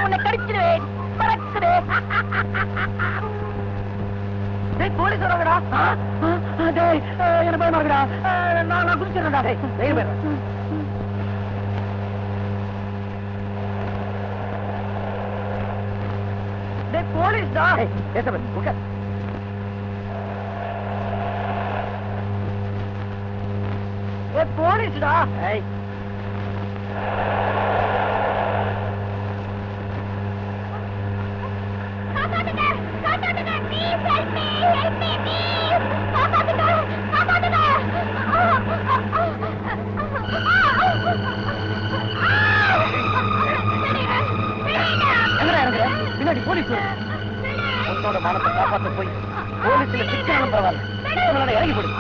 உன்னை கடிச்சிடுவேன். பறக்குதே. போலீஸ் வராங்கடா. என்ன பயமா இருக்குடா. நான் குதிச்சிடறேன்டா. போலீஸ் தான். போலீஸ்டா. பின்னாடி போலீஸ் உன்னோட மானத்தை காப்பாற்ற போய் போலீஸ்ல சிக்காலும் பரவாயில்ல. இறங்கி போடு.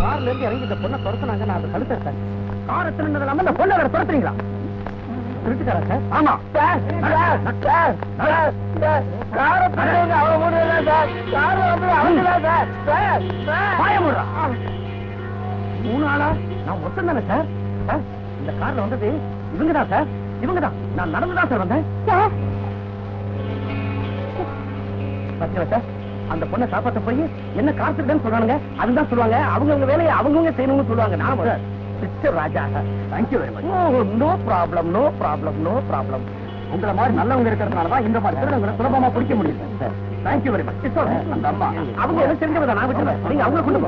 கார்ல இருந்து இறங்கி இந்த பொண்ணை துரத்துனாங்க. நான் அதை தடுத்தேன். காரை திருந்தது இந்த பொண்ணை வேற துரத்துறீங்களா? திருட்டுக்காரா சார்? ஆமா சார். மூணு ஆளா? நான் ஒருத்தன் தானே சார். இந்த கார்ல வந்தது இவங்கதான் சார். இவங்கதான். நான் நடந்துதான் சார் வந்தேன். பாத்தீங்களா சார், அந்த பொண்ணை காப்பாற்ற போய் என்ன காத்துக்கிட்டேன்னு சொல்றாங்க. அதுதான் சொல்லுவாங்க, அவங்க வேலையை அவங்கவுங்க செய்யணும்னு சொல்லுவாங்க. நான் sister Raja. Thank you very much. No problem, no problem, no problem. உங்களை மாதிரி நல்லவங்க இருக்கிறதுனாலதான் இந்த மாதிரி திருடங்களை சுலபமா பிடிக்க முடியும் சார். Thank you very much. அந்த அம்மா அவங்க என்ன தெரிஞ்சவங்க, நான் வச்சுருவேன். நீங்க அவங்க கொண்டு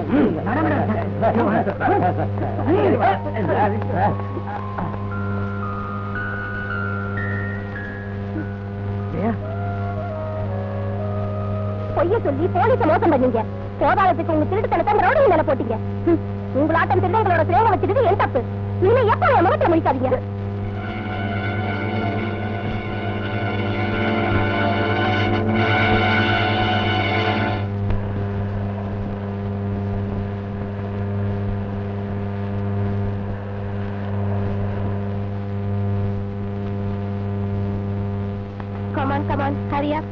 பொய்ய சொல்லி போலீஸ மோசம் பண்ணீங்க. போதாதத்துக்கு உங்க திருட்டுத்தனத்தை ரவுடி மேல போட்டீங்க. உங்களாட்டம் திருடங்களோட சிலையை வச்சுட்டு என் தப்பு. நீங்க எப்ப என் முகத்தை முடிக்காதீங்க. Come on, come on, hurry up.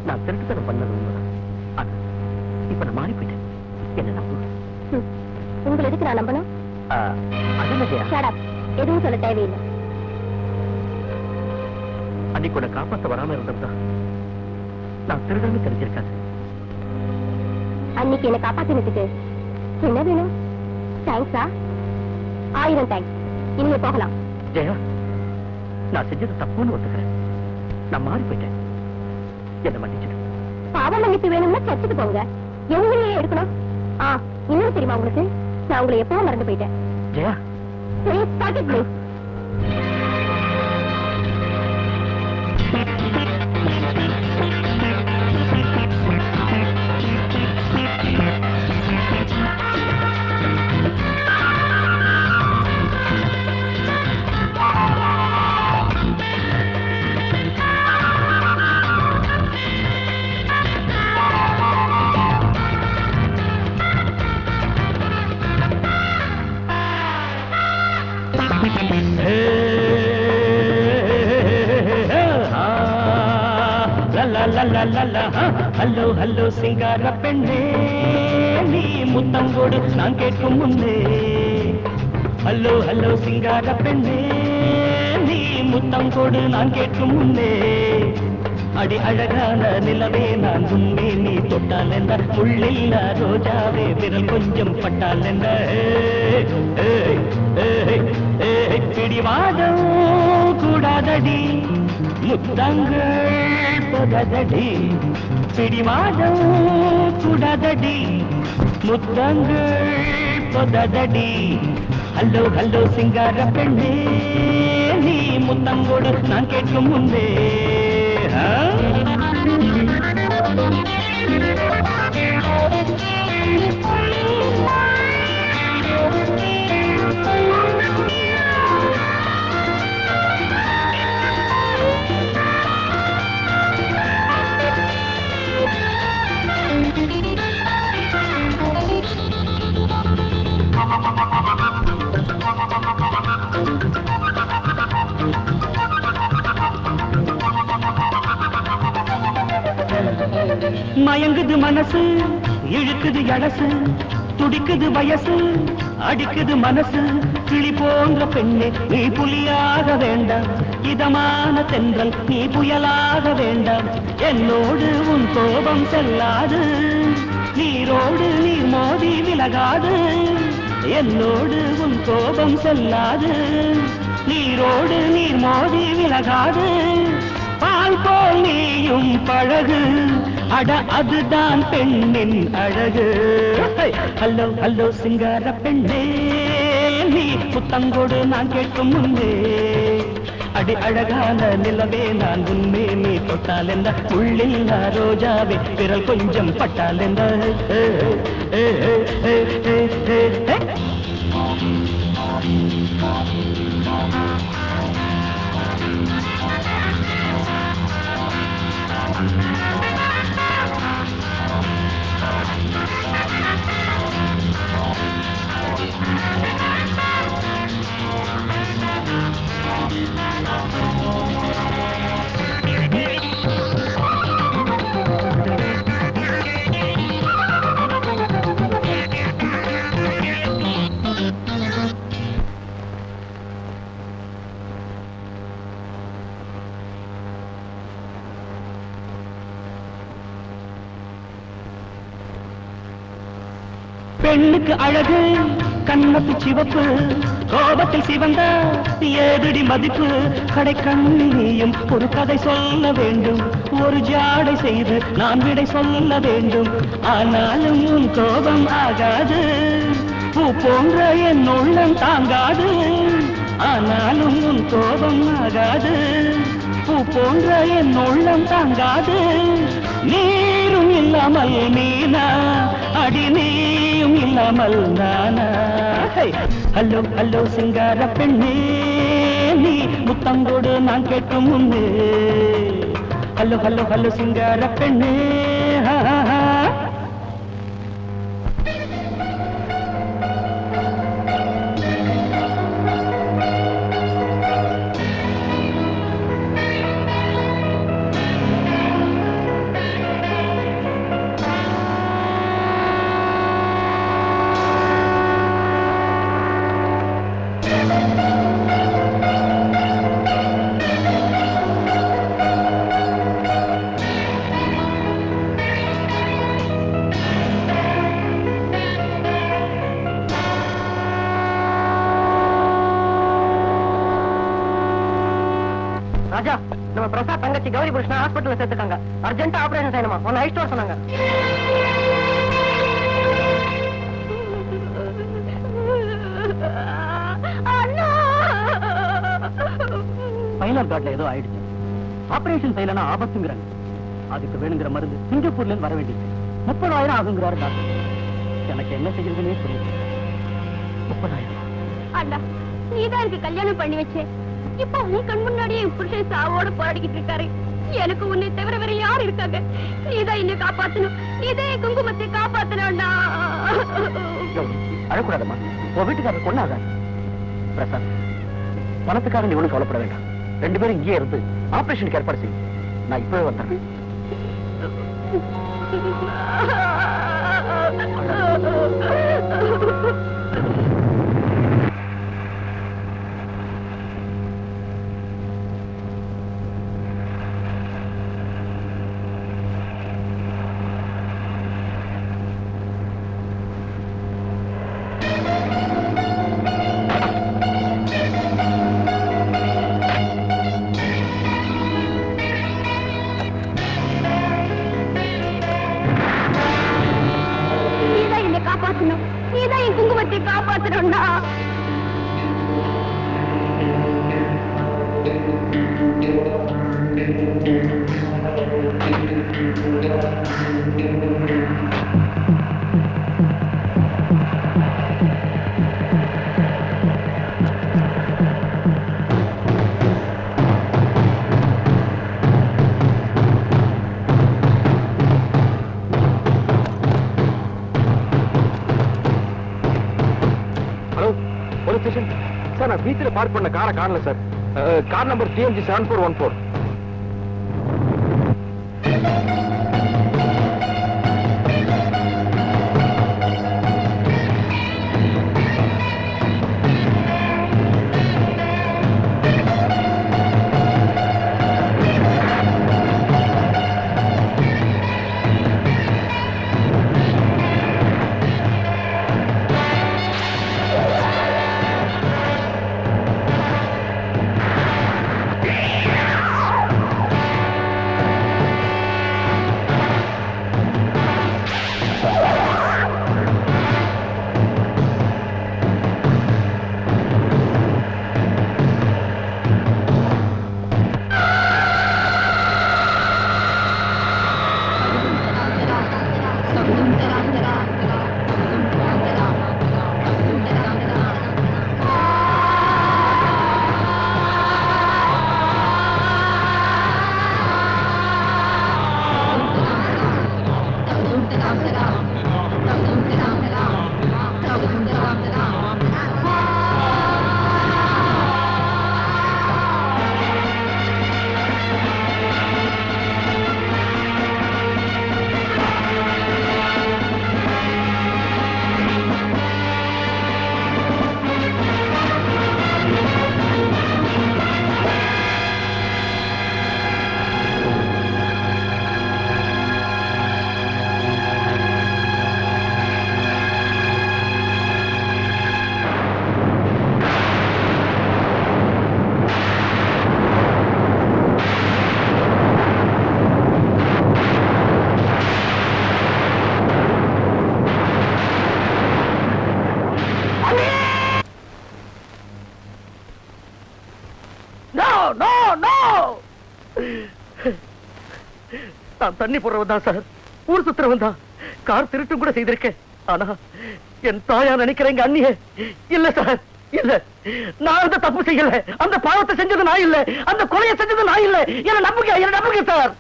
நான் திருட்டுத்தனம் பண்ணது உண்மைதான். இப்ப நான் மாறி போயிட்டேன். என்ன நம்பு. உங்களை எதுக்கு நான் நம்பணும்? அது எதுவும் சொல்ல தேவையில்லை. அன்னைக்கு உன்னை காப்பாத்த வராம இருந்திருந்தா நான் திருடன்னு தெரிஞ்சிருக்காது. அன்னைக்கு என்ன காப்பாத்தினதுக்கு என்ன வேணும்? தேங்க்ஸா? 1000 தேங்க்ஸ். இனிமே போகலாம். ஜெயா, நான் செஞ்சது தப்புன்னு ஒத்துக்கிறேன். நான் மாறி போயிட்டேன். என்ன மன்னிச்சிடு. பாவம் மன்னிப்பு வேணும்னா சர்ச்சுக்கு போங்க. எங்களையே எடுக்கணும். இன்னும் தெரியுமா உங்களுக்கு, நான் உங்களை எப்பவும் மறந்து போயிட்டேன். Jaya, Please, start it, please. Hello hello சிங்கார பெண்ணே, நீ முத்தங்கோடு நான் கேட்கும் முன்னே. ஹலோ ஹலோ சிங்கார பெண்ணே, நீ முத்தங்கோடு நான் கேட்கும் முன்னே. அடி அழகான நிலவே நான் உண்மை நீ தொட்டால் என்ற முள்ளில்ல ரோஜாவே விரல் கொஞ்சம் பட்டால் என்ற பிடிவாதம் கூடாதடி முத்தங்கள் பததடி. பிடிவாதம் கூடாதடி முத்தங்கள் பததடி. ஹலோ ஹலோ சிங்கார பெண்ணே, நீ முத்தங்கோடு நான் கேட்கும் முன்னே. மயங்குது மனசு, இழுக்குது எடசு, துடிக்குது வயசு, அடிக்குது மனசு. கிளி போன்ற பெண்ணே நீ புலியாக வேண்டாம், இதமான தென்றல் நீ புயலாக வேண்டாம். என்னோடு உன் கோபம் செல்லாது, நீரோடு நீர் மோதி விலகாது. என்னோடு உன் கோபம் செல்லாது, நீரோடு நீர் மோதி விலகாது. பால் போல் நீயும் பழகு, அட அதுதான் பெண்ணின் அழகு. ஹலோ ஹலோ சிங்கார பெண்ணே, நீ புத்தங்கோடு நான் கேட்கும் முன்னே. அடி அழகான நிலவே நான் உண்மை நீ தொட்டால் என்ற உள்ளில் ரோஜாவே விரல் கொஞ்சம் பட்டால் என்ற. பெண்ணுக்கு அழகு கண்ணத்து சிவப்பு, கோபத்தில் சிவந்த ஏதுடி மதிப்பு. கடை கண்ணியும் ஒரு கதை சொல்ல வேண்டும், ஒரு ஜாடை செய்து நான் விடை சொல்ல வேண்டும். ஆனாலும் உன் கோபம் ஆகாது, பூ போன்ற என் உள்ளம் தாங்காது. ஆனாலும் உன் கோபம் ஆகாது, பூ போன்ற என் உள்ளம் தாங்காது. நீரும் இல்லாமல் மீனா, அடி நீயும் இல்லாமல் நானா. ஹலோ ஹலோ சிங்கார பெண்ணே, நீ முத்தங்கோடு நான் கேட்கும் முன்னே. ஹலோ ஹலோ ஹலோ சிங்கார பெண்ணே. ராஜா, நம்ம பிரசாத் தங்கச்சி கௌரி புருஷன் ஹாஸ்பிட்டல்ல சேர்த்துக்காங்க. அர்ஜென்ட்டா ஆபரேஷன் செய்யணுமா. ஒன்னு ஐஸ்ட் வர சொன்னாங்க. ஸ்பைனல் கார்ட்ல ஏதோ ஆயிடுச்சு. ஆபரேஷன் செய்யலன்னா ஆபத்துங்கிறாங்க. அதுக்கு வேணுங்கிற மருந்து சிங்கப்பூர்ல இருந்து வர வேண்டியது. 30,000 ஆகுங்கிறாரு டாக்டர். எனக்கு என்ன செய்யறதுன்னே புரியல. 30,000. அண்ணா, நீதான் எனக்கு கல்யாணம் பண்ணி வச்சே. இப்ப உன் கண் முன்னாடியே என் புருஷன் சாவோட போராடிக்கிட்டு இருக்காரு. எனக்கு உன்னை தவிர வேற யார் இருக்காங்க? நீதான் என்னை காப்பாத்தணும். நீதான் என் குங்குமத்தை காப்பாத்தணும்டா. அழக்கூடாதம்மா. உன் வீட்டுக்காரர் கொண்டாங்க. பிரசாத், பணத்துக்காக நீ ஒன்றும் கவலைப்பட வேண்டாம். 2 பேரும் இங்கே இருந்து ஆபரேஷனுக்கு ஏற்பாடு செய்யும். நான் இப்பவே வந்துடுறேன். நீதான் என் குங்குமத்தை காப்பாத்தணும்டா. சார், நான் பீச்சில் பார்க் பண்ண காரை காணல சார். Car number TMG 7414. நான் தண்ணி போடுறவன் தான் சார். ஊர் சுத்துறவன் தான். கார் திருட்டும் கூட செய்திருக்கேன். ஆனா என் தாயா நினைக்கிற எங்க அண்ணியே இல்ல சார், இல்ல. நான் அந்த தப்பு செய்யல. அந்த பாவத்தை செஞ்சது நான் இல்ல. அந்த கொலையை செஞ்சது நான் இல்ல. என்ன நம்புங்க சார்.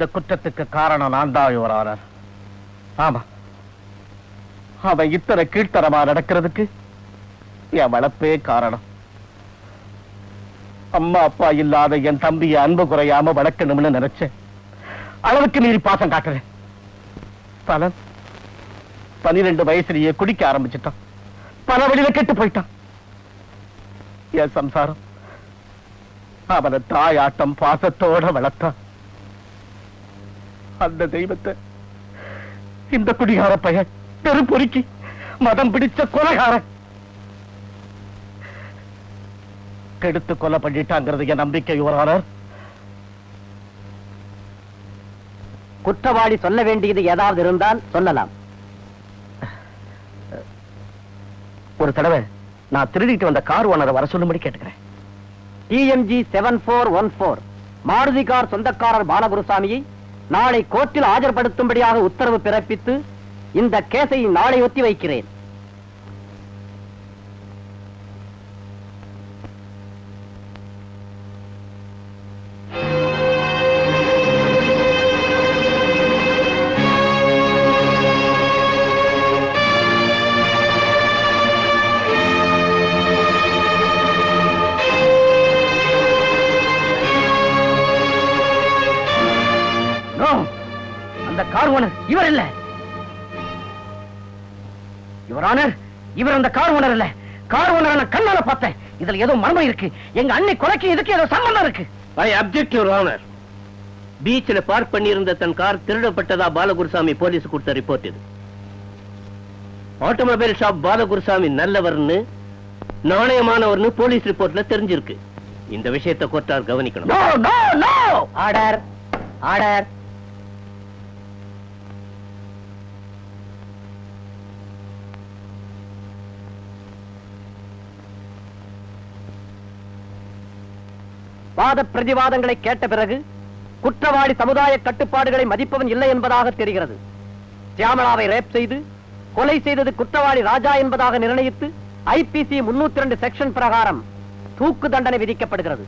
இந்த குற்றத்துக்கு காரணம் நான் தான் யுவர் ஆனர். ஆமா, அவன் இத்தனை கீழ்த்தரமா நடக்கிறதுக்கு என் வளர்ப்பே காரணம். அம்மா அப்பா இல்லாத என் தம்பியை அன்பு குறையாம வளர்க்கணும்னு நினைச்சேன். அளவுக்கு மீறி பாசம் காட்டுறேன். பலன் 12 வயசுலயே குடிக்க ஆரம்பிச்சுட்டான். பல வழியில கெட்டு போயிட்டான். என் சம்சாரம் அவனை தாயாட்டம் பாசத்தோட வளர்த்தான். அந்த தெய்வத்தை இந்த குடிகார பையன் பெருப்பொறுக்கி மதம் பிடிச்ச கொலைகாரன் கெடுத்து கொலை பண்ணிட்டாங்கிறது என் நம்பிக்கை யுவர் ஆனர். குற்றவாளி சொல்ல வேண்டியது ஏதாவது இருந்தால் சொல்லலாம். ஒரு தடவை நான் திருடிட்டு வந்த கார் ஓனரை வர சொல்லும்படி கேட்டுக்கிறேன். TMG 7414 மாருதி கார் சொந்தக்காரர் பாலகுருசாமியை நாளை கோர்ட்டில் ஆஜர்படுத்தும்படியாக உத்தரவு பிறப்பித்து இந்த கேஸை நாளை ஒத்தி வைக்கிறேன். அந்த கார் ஓனர் இவர் இல்ல யுவர் ஆனர். இவர் அந்த கார் ஓனர் இல்ல. கார் ஓனர் நான் கண்ணால பார்த்தேன். இதுல ஏதோ மர்மம் இருக்கு. எங்க அண்ணி கொலைக்கு இதுக்கு ஏதோ சம்பந்தம் இருக்கு. I object your honour. பீச்சில் பார்க் பண்ணியிருந்த தன் கார் திருடப்பட்டதா பாலகுருசாமி போலீஸ் கொடுத்த ரிப்போர்ட் இது. ஆட்டோமொபைல் ஷாப் பாலகுருசாமி நல்லவர்னு நாணயமானவர்னு போலீஸ் ரிப்போர்ட்ல தெரிஞ்சிருக்கு. இந்த விஷயத்தை கோர்ட்டார் கவனிக்கணும். No no no. Order order. வாத பிரதிவாதங்களை கேட்ட பிறகு குற்றவாளி சமுதாய கட்டுப்பாடுகளை மதிப்பவன் இல்லை என்பதாக தெரிகிறது. சியாமளாவை ரேப் செய்து கொலை செய்தது குற்றவாளி ராஜா என்பதாக நிர்ணயித்து IPC 302 செக்ஷன் பிரகாரம் தூக்கு தண்டனை விதிக்கப்படுகிறது.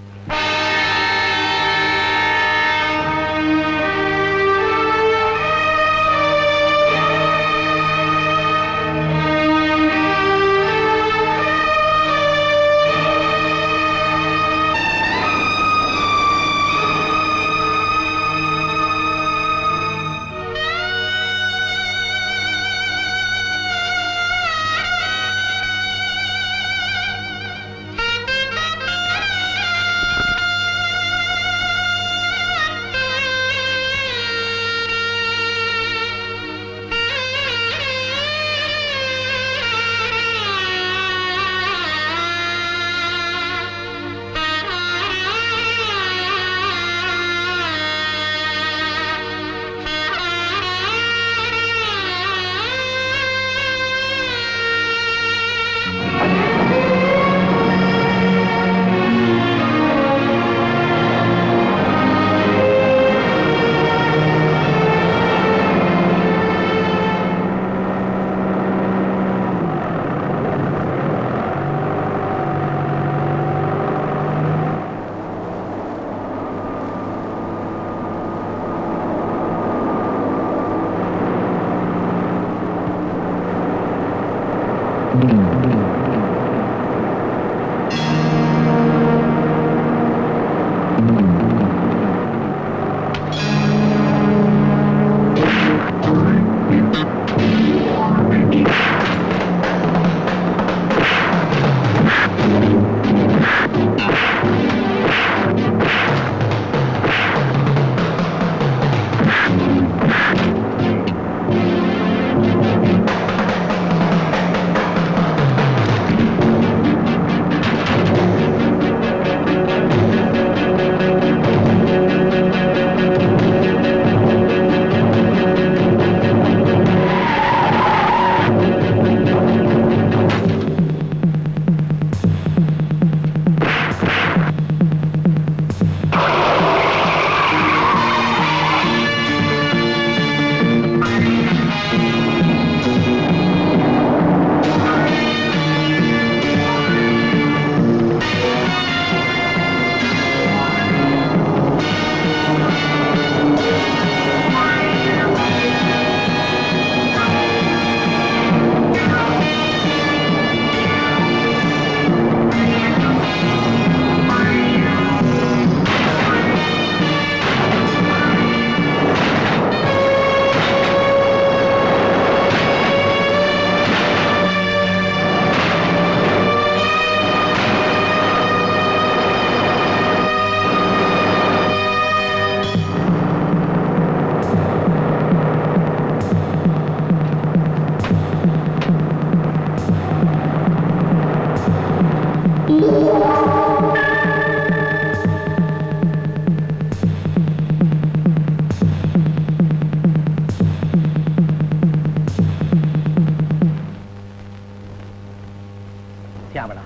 சியாமளா,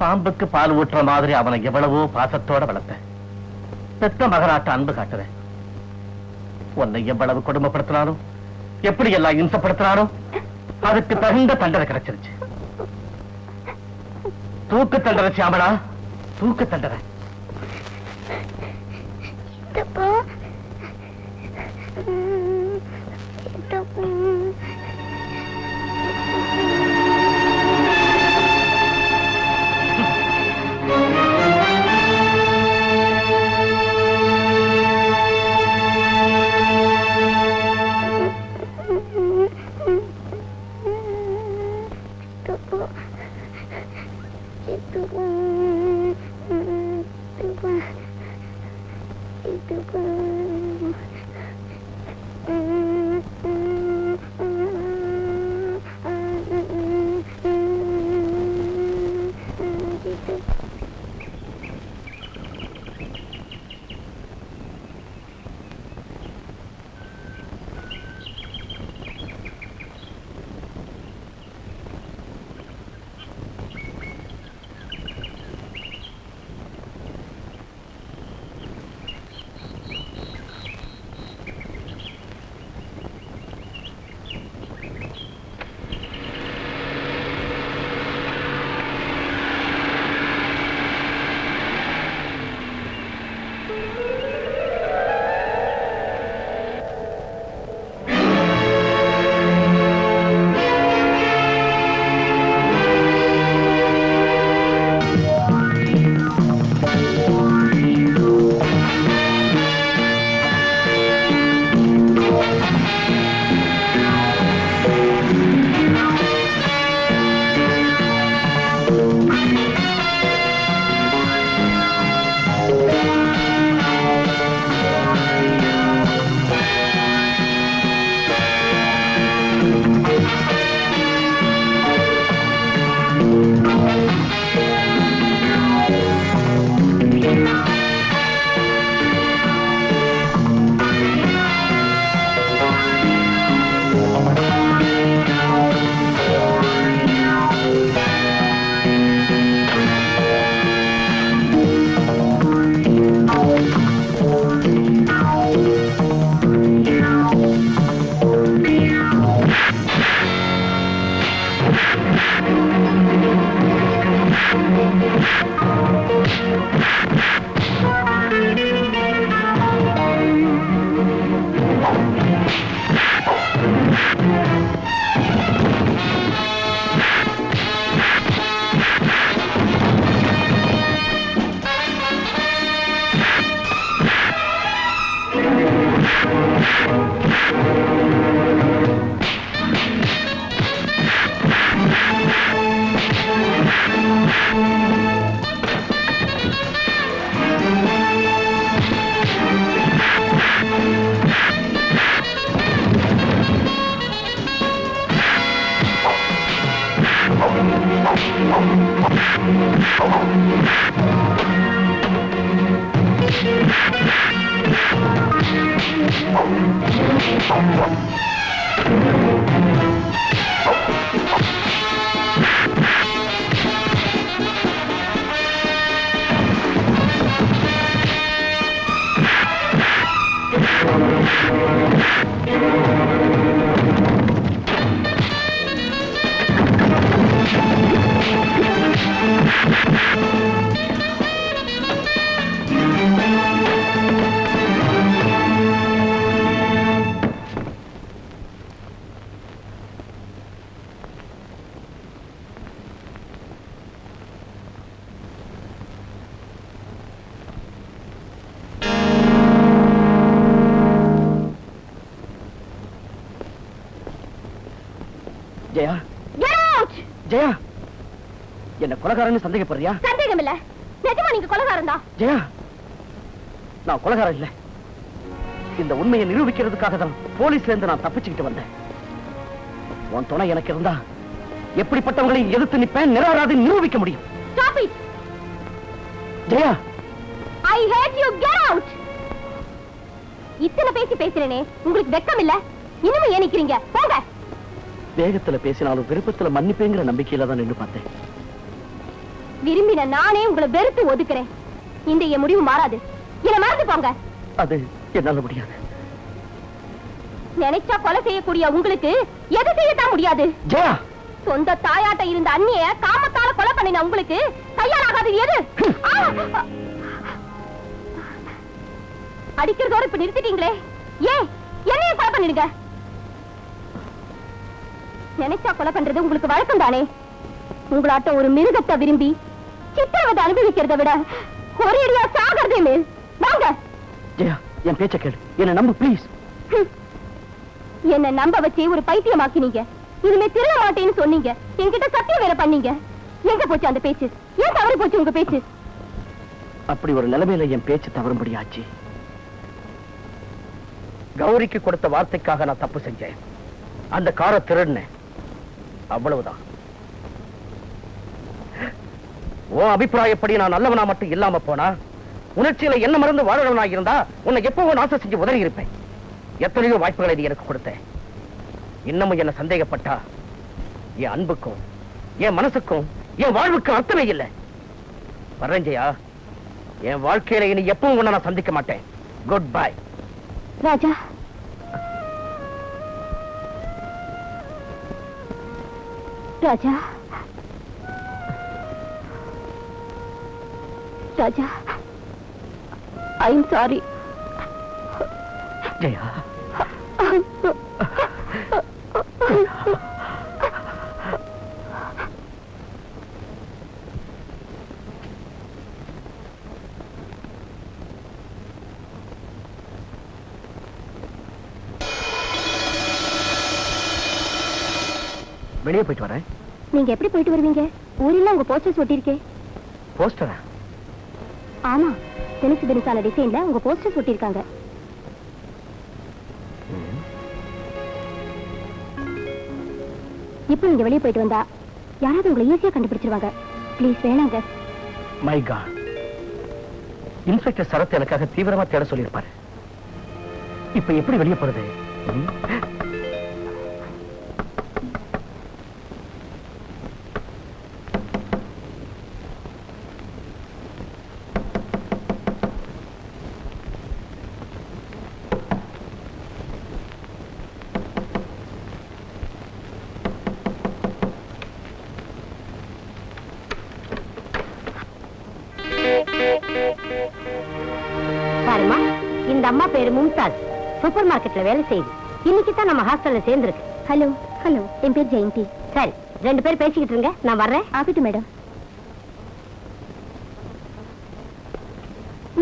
பாம்புக்கு பால் ஊற்றுற மாதிரி அவனை எவ்வளவோ பாசத்தோட வளர்த்த பெத்த மகனாட்ட அன்பு காட்டுறேன். உன்னை எவ்வளவு கொடுமைப்படுத்தினாலும் எப்படி எல்லாம் இம்சப்படுத்தினாலும் அதுக்கு தகுந்த தண்டனை கிடைச்சிருச்சு. தூக்கு தண்டனை சியாமளா, தூக்கு தண்டனை. ஜெயா, ஜெயா, என்ன கொலைகாரன்னு சந்தேகப்படுறியா? சந்தேகம் இல்ல, நிஜமா நீங்க கொலைகாரன் தான். ஜெயா, நான் கொலைகாரன் இல்ல. இந்த உண்மையை நிரூபிக்கிறதுக்காக தான் போலீஸ்ல இருந்து நான் தப்பிச்சுக்கிட்டு வந்தேன். உன் துணை எனக்கு இருந்தா எப்படிப்பட்டவங்களையும் எதிர்த்து நிப்பேன், நிரபராதி நிரூபிக்க முடியும். Stop it. Jaya, I hate you. Get out. இத்தனை பேசி பேசுறேனே, உங்களுக்கு வெக்கம் இல்ல? இன்னும் ஏன் நிக்கிறீங்க? போங்க. வேகத்துல பேசினாலும் விருப்பத்துல மன்னிப்பேங்கிற நம்பிக்கையில தான் நின்று பார்த்தேன். விரும்பின நானே உங்களை வெறுத்து ஒதுக்குறேன். இந்த என் முடிவு மாறாது. என்ன மறந்து போங்க. அது என்னால முடியாது. நினைச்சா கொலை செய்யக்கூடிய உங்களுக்கு எது செய்யத்தான் முடியாது. ஜெயா, சொந்த தாயாட்ட இருந்த அண்ணிய காமத்தால கொலை பண்ணின உங்களுக்கு தயாராகாது எது? அடிக்கிறதோட இப்ப நிறுத்திட்டீங்களே, ஏன் என்னைய கொலை பண்ணிடுங்க. நினைச்சா கொலை பண்றது உங்களுக்கு வழக்கம் தானே. உங்களாட்ட ஒரு மிருகத்தை விரும்பி சித்திரவதை அனுபவிக்கிறத விட ஒரு அடியா சாகிறதே மேல். வாங்க. ஜெயா, என் பேச்ச கேளு, என்ன நம்பு ப்ளீஸ். என்ன நம்ப வச்சு ஒரு பைத்தியமாக்கினீங்க. இனிமே திருட மாட்டேன்னு சொன்னீங்க. என்கிட்ட சத்தியம் வேற பண்ணீங்க. எங்க போச்சு அந்த பேச்சு? ஏன் தவறு போச்சு உங்க பேச்சு? அப்படி ஒரு நிலைமையில என் பேச்சு தவறும்படியாச்சு. கௌரிக்கு கொடுத்த வார்த்தைக்காக நான் தப்பு செஞ்சேன். அந்த காரை திருடினேன், அவ்வளவுதான். ஓ அபிப்பிராயப்படி நான் நல்லவனா மட்டும் இல்லாம போனா, உணர்ச்சியில என்ன மறந்து வாழறவனா இருந்தா உன்னை எப்பவும் நாசம் செஞ்சு உதறி இருப்பேன். எத்தனையோ வாய்ப்புகளை நீ எனக்கு கொடுத்தேன். இன்னமும் என்ன சந்தேகப்பட்டா என் அன்புக்கும் என் மனசுக்கும் என் வாழ்வுக்கும் அர்த்தமே இல்லை. வரஞ்சையா, என் வாழ்க்கையில இனி எப்பவும் உன்னை நான் சந்திக்க மாட்டேன். Good bye. Raja, Raja, Raja, I'm sorry. Jaya, வெளியே போயிட்டு வரேன். நீங்க எப்படி போயிட்டு வருவீங்க? ஊரில் உங்க போஸ்டர்ஸ் ஒட்டிருக்கே. போஸ்டரா? ஆமா, தினசு தினசான டிசைன்ல உங்க போஸ்டர்ஸ் ஒட்டிருக்காங்க. இப்போ நீங்க வெளியே போயிட்டு வந்தா யாராவது உங்களை ஈஸியா கண்டுபிடிச்சிருவாங்க. ப்ளீஸ் வேணாங்க. மை காட், இன்ஸ்பெக்டர் சரத் எனக்காக தீவிரமா தேட சொல்லியிருப்பாரு. இப்ப எப்படி வெளியே போறது? பாருமா, இந்த அம்மா பேரு மும்தாஜ், சூப்பர் மார்க்கெட்ல வேலை செய்யுது. இன்னைக்கு தான் நம்ம ஹாஸ்டல்ல சேர்ந்திருக்கு. ஹலோ ஹலோ, என் பேர் ஜெயந்தி. சரி, 2 பேர் பேசிக்கிட்டு இருங்க, நான் வர்றேன். ஆகட்டும் மேடம்.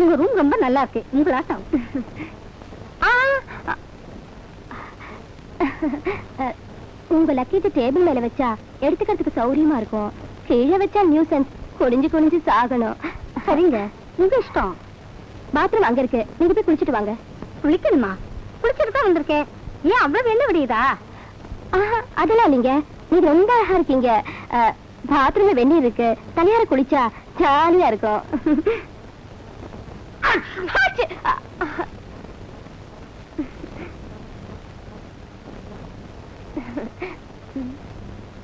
உங்க ரூம் ரொம்ப நல்லா இருக்கு. உங்களாட்டம். உங்க லக்கேஜ் டேபிள் மேல வச்சா எடுத்துக்கிறதுக்கு சௌரியமா இருக்கும். கீழே வச்சா நியூசன்ஸ், குனிஞ்சு குனிஞ்சு சாகணும். சரிங்க, உங்க இஷ்டம். பாத்ரூம் அங்க இருக்கு, நீங்க போய் குளிச்சுட்டு வாங்க. குளிக்கணுமா? குளிச்சுட்டு தான் வந்திருக்கேன். ஏன் அவ்வளவு என்ன விடியுதா? அதெல்லாம் நீங்க ரொம்ப அழகா இருக்கீங்க. பாத்ரூம்ல வெந்நீர் இருக்கு, தனியார குளிச்சா ஜாலியா இருக்கும்.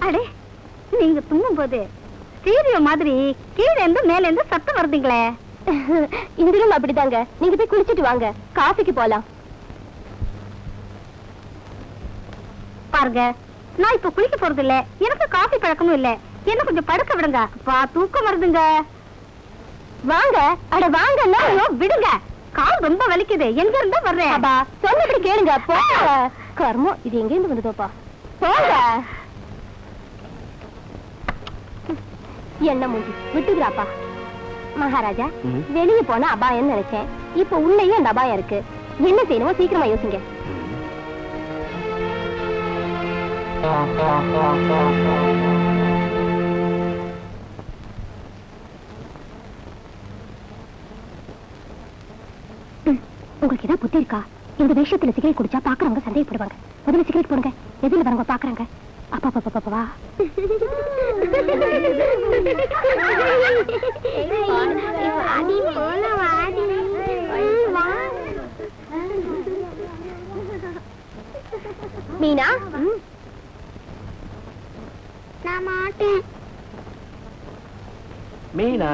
அடே, நீங்க தூங்கும் போது ஸ்டீரியோ மாதிரி கீழே இருந்து மேல இருந்து சத்தம் வருதுங்களே. இந்த ரூம் அப்படிதாங்க. நீங்க போய் குளிச்சிட்டு வாங்க, காஃபிக்கு போலாம். பாருங்க, நான் இப்ப குளிக்க போறது இல்ல, எனக்கு காஃபி பழக்கமும் இல்ல. என்ன கொஞ்சம் படுக்க விடுங்க. தூக்கம் வருதுங்க. வாங்க. அட வாங்க, விடுங்க. கால் ரொம்ப வலிக்குது. எங்க இருந்தா வர்றேன். சொன்னபடி கேளுங்க. போங்க. கர்மம், இது எங்க இருந்து வந்ததோப்பா. போங்க. என்ன மூஞ்சி விட்டுக்கிறாப்பா. மகாராஜா, வெளியே போன அபாயம் நினைச்சேன். இப்ப உள்ளேயும் அந்த அபாயம் இருக்கு. என்ன செய்யணுமோ சீக்கிரமா யோசிங்க. உங்களுக்கு ஏதாவது புத்தி இருக்கா? இந்த விஷயத்துல சிகரெட் குடிச்சா பாக்குறவங்க சந்தேகப்படுவாங்க. முதல்ல சிகரெட் போடுங்க. எதுல வரவங்க பாக்குறாங்க. அப்பா பாப்பா பாப்பா மீனா, மாட்டேன். மீனா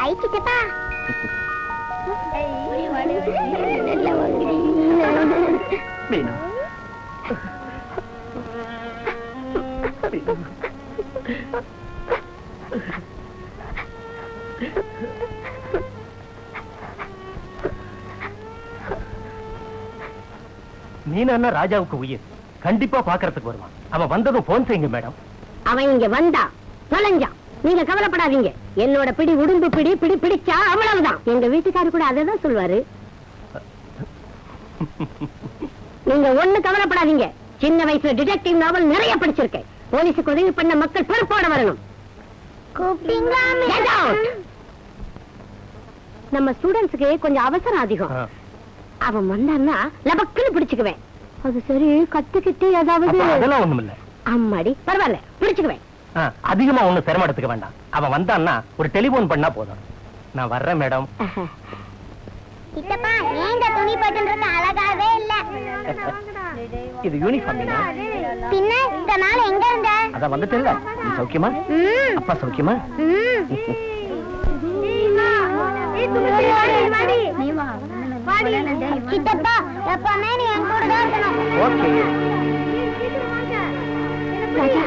ஐ சித்தப்பா. மீனா மீனா ராஜாவுக்கு உயிர். கண்டிப்பா பாக்குறதுக்கு வருவான். அவன் வந்ததும் போன் செய்யுங்க மேடம். அவன் இங்க வந்தா தொலைஞ்சான். நீங்க கவலைப்படாதீங்க. என்னோட பிடி உடும்பு பிடி பிடி பிடிச்சா அவ்வளவுதான். எங்க வீட்டுக்காரு கூட அததான் சொல்வாரு. நீங்க ஒண்ணு கவலைப்படாதீங்க. சின்ன வயசுல டிடெக்டிவ் நாவல் நிறைய படிச்சிருக்கேன். போலீஸுக்கு உதவி பண்ண மக்கள் பொறுப்போட வரணும். நம்ம ஸ்டூடெண்ட்ஸுக்கு கொஞ்சம் அவசரம் அதிகம். அவன் வந்தான்னா லபக்குன்னு பிடிச்சுக்குவேன். அது சரி, கத்துக்கிட்டு ஏதாவது அதெல்லாம் ஒண்ணும் இல்ல. அம்மாடி பரவாயில்ல, பிடிச்சுக்குவேன். அதிகமா ஒண்ணு சிரமம் எடுத்துக்க வேண்டாம். அவன் வந்தான்னா ஒரு டெலிபோன் பண்ணா போதும். நான் வர்றேன் மேடம். சித்தப்பா, ஏங்க துணி போட்டுன்றது அழகாவே இல்ல. இது யூனிஃபார்ம். பின்ன இந்த நாள் எங்க இருந்த? அத வந்துட்டேல்ல. நீ சௌக்கியமா? அப்பா சௌக்கியமா? சித்தப்பா, எப்பவுமே நீ என் கூட தான் இருக்கணும். ஓகே. ராஜா,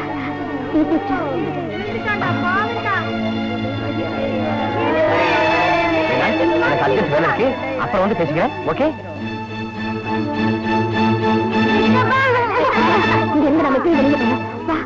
எனக்கு அட்ஜஸ்ட் வேலை இருக்கு. அப்புறம் வந்து பேசிக்கிறேன். ஓகே. இங்க இருந்து நம்ம போய் வெளியே போகலாம். வா,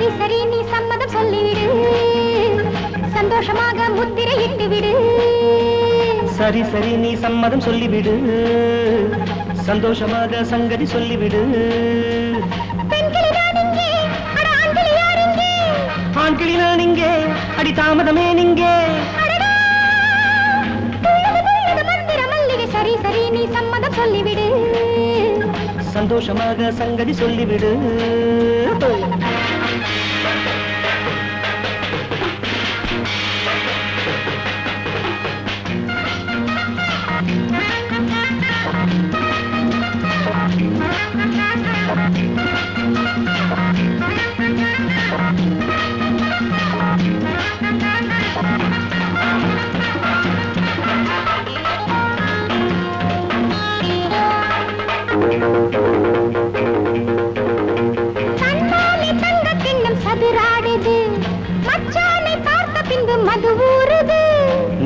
சரி சரி நீ சம்மதம் சொல்லிவிடு சந்தோஷமாக முத்திரையிட்டு விடு சரி சரி நீ சம்மதம் சொல்லிவிடு சந்தோஷமாக சங்கதி சொல்லிவிடு ஆண்களில் நான் இங்கே அடி தாமதமே நீங்கே சரி சரி நீ சம்மதம் சொல்லிவிடு சந்தோஷமாக சங்கதி சொல்லிவிடு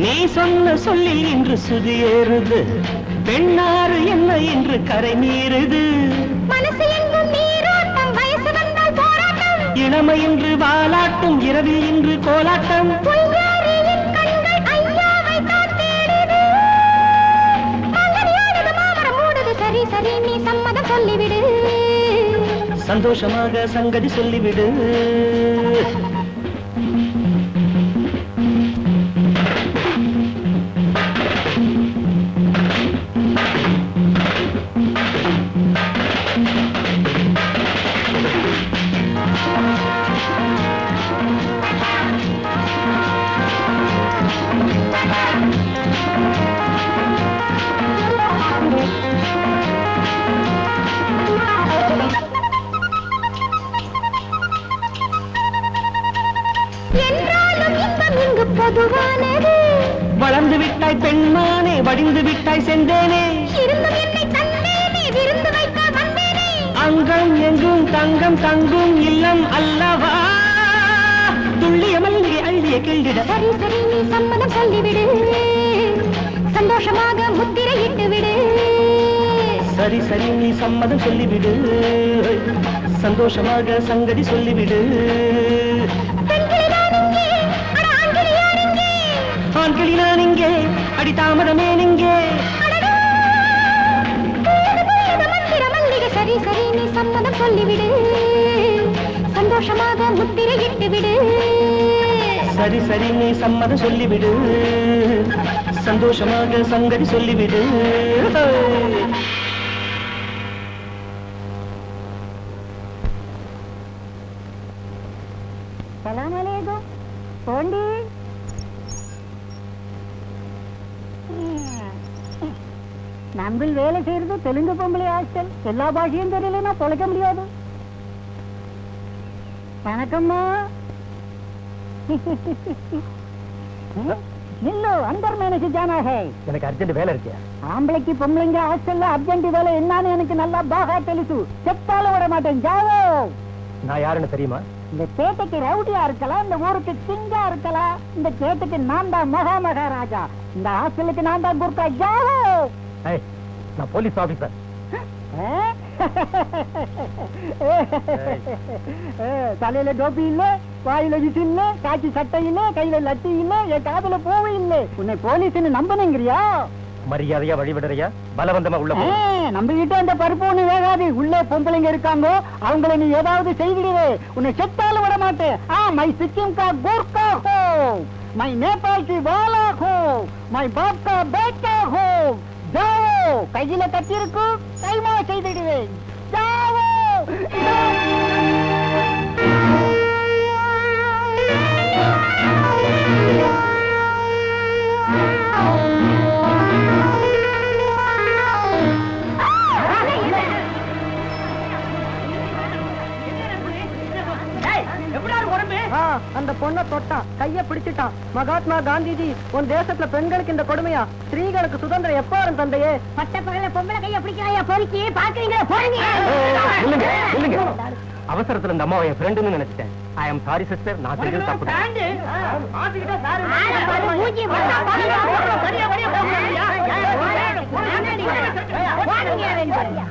நீ சொன்ன சொல்லில் இன்று சுதியேறுது பெண்ணாறு என்ன என்று கரை மீறுது மனசு எங்கும் நீரோட்டம் வயசு வந்தால் போராட்டம் இளமை என்று வாலாட்டும் இரவில் இன்று கோலாட்டம் பொய்யாரியின் கண்கள் ஐயாவை தான் தேடுது மங்கனியானது மாமரம் மூடுது சரி சரி நீ சம்மதம் சொல்லிவிடு சந்தோஷமாக சங்கதி சொல்லிவிடு வளர்ந்து விட்டாய் பெண்மானே வடிந்து விட்டாய் செந்தேனே அங்கம் எங்கும் தங்கம் தங்கும் இல்லம் அல்லவா துள்ளிய மல்லிகை அள்ளிய கிள்ளிட சரி சரி நீ சம்மதம் சொல்லிவிடு சந்தோஷமாக முத்திரையிட்டு விடு சரி சரி நீ சம்மதம் சொல்லிவிடு சந்தோஷமாக சங்கதி சொல்லிவிடு ஆண்களில் நான் இங்கே அடி தாமதமே நீங்கே சரி சரி நீ சம்மதம் சொல்லிவிடு சந்தோஷமாக முத்திரையிட்டு விடு சரி சரி நீ சம்மதம் சொல்லிவிடு சந்தோஷமாக சங்கதி சொல்லிவிடு சலாம் அலைக்கும் போண்டி நம்ம வேலை செய்யறது தெலுங்கு பொம்பளை ஹாஸ்டல் எல்லா பாஷையும் தெரியலன்னா பொழைக்க முடியாது வணக்கம்மா நில்லு அந்தர் மேனேஜ் ஜானா ஹே எனக்கு அர்ஜென்ட் வேலை இருக்கு ஆம்பளைக்கு பொம்பளைங்க ஹாஸ்டல்ல அர்ஜென்ட் வேலை என்னன்னு எனக்கு நல்லா பாகா தெலுசு செத்தாலும் விட மாட்டேன் ஜாவோ நான் யாருன்னு தெரியுமா இந்த கேட்டைக்கு ரவுடியா இருக்கலாம் இந்த ஊருக்கு கிங்கா இருக்கலாம் இந்த கேட்டுக்கு நான் தான் மகாராஜா இந்த ஹாஸ்டலுக்கு நான் தான் குர்கா ஜாவோ நான் போலீஸ் ஆபீசர் தலையில டோப்பி இல்ல வாயில விசி இல்ல காய்ச்சி சட்டை இல்ல கையில லட்டி இல்ல என் காதுல போவே இல்ல உன்னை போலீஸ்னு நம்பணுங்கிறியா மரியாதையா வழிவிடுறியா பலவந்தமா உள்ள நம்ம கிட்ட அந்த பருப்பு ஒண்ணு வேகாது உள்ள பொம்பளைங்க இருக்காங்க அவங்கள நீ ஏதாவது செய்திடுவே உன்னை செத்தாலும் விட மாட்டேன் மை சிக்கிம் கா கோர்க்கா ஹோ மை நேபாள் கி வாலா ஹோ மை பாப் கா பேட்டா ஹோ ஜாவோ கையில கட்டி இருக்கு கைமா செய்திடுவேன் ஜாவோ அந்த பொண்ணை தொட்டான் கைய பிடிச்சிட்டான் மகாத்மா காந்திஜி உன் தேசத்துல பெண்களுக்கு இந்த கொடுமையா ஸ்திரீகளுக்கு சுதந்திரம் எப்ப வரும் தந்தையே பட்ட பகல பொம்பளை கைய பிடிக்கிறாயா பொறுக்கி பாக்குறீங்களா போறீங்க அவசரத்துல இந்த அம்மாவை என் ஃப்ரெண்டுன்னு நினைச்சிட்டேன் ஐ அம் சாரி சிஸ்டர் நான் செஞ்சது தப்பு சரியா